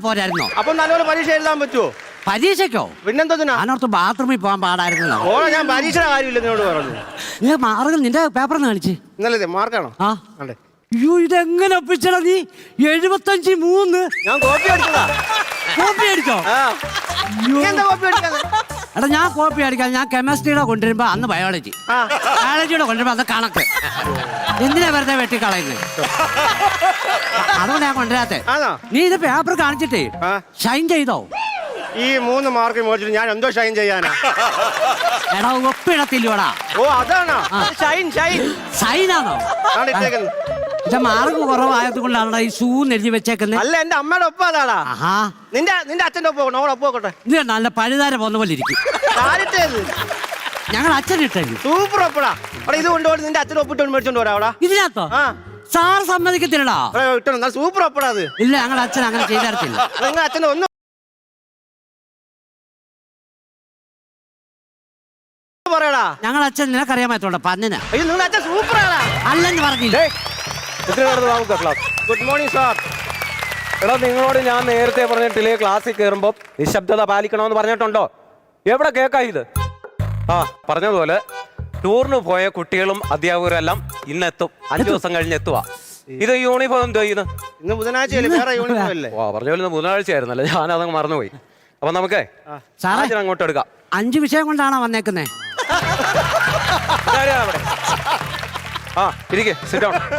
പോരായിരുന്നോ? അപ്പൊ നല്ലപോലെ പരീക്ഷ എഴുതാൻ പറ്റുമോ? പരീക്ഷയ്ക്കോ? പിന്നെന്തോ ഞാനോർത്ത് ബാത്റൂമിൽ പോകാൻ പാടായിരുന്നു. ഓളെ ഞാൻ പരീക്ഷയുടെ കാര്യമില്ല നിന്നോട് പറഞ്ഞു. നീ മാർഗം നിന്റെ പേപ്പറിന്ന് കാണിച്ച്. ഇന്നലെ മാർക്കാണോ? ആ അതെ. അയ്യോ, ഇതെങ്ങനെ ഒപ്പിച്ചടാ നീ? 75-3. ഞാൻ കോപ്പി അടിച്ചതാ. കോപ്പി അടിച്ചോ? എന്താ കോപ്പി അടിക്കാതെ? എടാ ഞാൻ കോപ്പി അടിക്കാൻ ഞാൻ കെമിസ്ട്രിയുടെ കൊണ്ടുവരുമ്പോ അന്ന് ബയോളജിയുടെ കൊണ്ടുവരുമ്പോ അത് കണക്ക്. എന്തിനാ വെറുതെ വെട്ടിക്കളയുന്നത്? അതുകൊണ്ട് ഞാൻ കൊണ്ടുവരാത്തെ. നീ ഇത് പേപ്പർ കാണിച്ചിട്ടേ ഷൈൻ ചെയ്തോ? ഈ 3 മാർക്ക് മേടിച്ചിട്ട് ഞാൻ എന്തോ ഷൈൻ ചെയ്യാനാ? എടാ ഒപ്പിടത്തില്ലോടാ. ഓ അതാണോ ഷൈൻ? ഷൈൻ ഷൈനാണോ? പക്ഷെ മാർക്ക് കുറവായത് കൊണ്ടാണ് ഈ ഷൂ എഴുതി വെച്ചേക്കുന്നത്. അല്ല, എന്റെ അമ്മയുടെ ഒപ്പം അതാടാ. നിന്റെ അച്ഛന്റെ ഒപ്പം ഒപ്പോട്ടെ. ഇത് നല്ല പഴുതാര പോന്ന പോലെ ഇരിക്കും. ഞങ്ങൾ അച്ഛനിട്ടു സൂപ്പർ ഒപ്പടാ. അവിടെ ഇത് കൊണ്ടുപോയി നിന്റെ അച്ഛൻ ഒപ്പിട്ട് മേടിച്ചോണ്ട് പോരാ. അവിടെ ഇതിനകത്തോ? സാർ സമ്മതിക്കത്തില്ലടാ. സൂപ്പർ ഒപ്പടാ അത്. ഇല്ല, ഞങ്ങളുടെ അച്ഛൻ അങ്ങനെ ചെയ്തിട്ടില്ല. നിങ്ങളുടെ അച്ഛൻ ഒന്ന് പറയടാ. ഞങ്ങളുടെ അച്ഛൻ നിനക്കറിയാൻ പറ്റോണ്ട പന്നിനാ. അയ്യോ, നിങ്ങളുടെ അച്ഛൻ സൂപ്പറാണ്. അല്ലെന്ന് പറഞ്ഞില്ലേ? Good morning sir. എടാ, നിങ്ങളോട് ഞാൻ നേരത്തെ പറഞ്ഞിട്ടില്ലേ ക്ലാസ്സിൽ കയറുമ്പോൾ നിശബ്ദത പാലിക്കണമെന്ന് പറഞ്ഞിട്ടുണ്ടോ? എവിടെ കേൾക്കാ ഇത്? പറഞ്ഞതുപോലെ ടൂറിന് പോയ കുട്ടികളും അധ്യാപകരും എല്ലാം ഇന്നെത്തും. 5 ദിവസം കഴിഞ്ഞ് എത്തുക. ഇത് യൂണിഫോം എന്തോ ചെയ്യുന്നത്? ഇന്ന് ബുധനാഴ്ചയല്ലേ? വേറെ യൂണിഫോം അല്ലേ? പറഞ്ഞ പോലെ ബുധനാഴ്ച ആയിരുന്നല്ലേ, ഞാനതങ്ങ് മറന്നുപോയി. അപ്പൊ നമുക്കേ അങ്ങോട്ട് എടുക്കാം. 5 വിഷയം കൊണ്ടാണോ വന്നേക്കുന്നേ? ഇരിക്കേ, സിറ്റ് ഡൗൺ.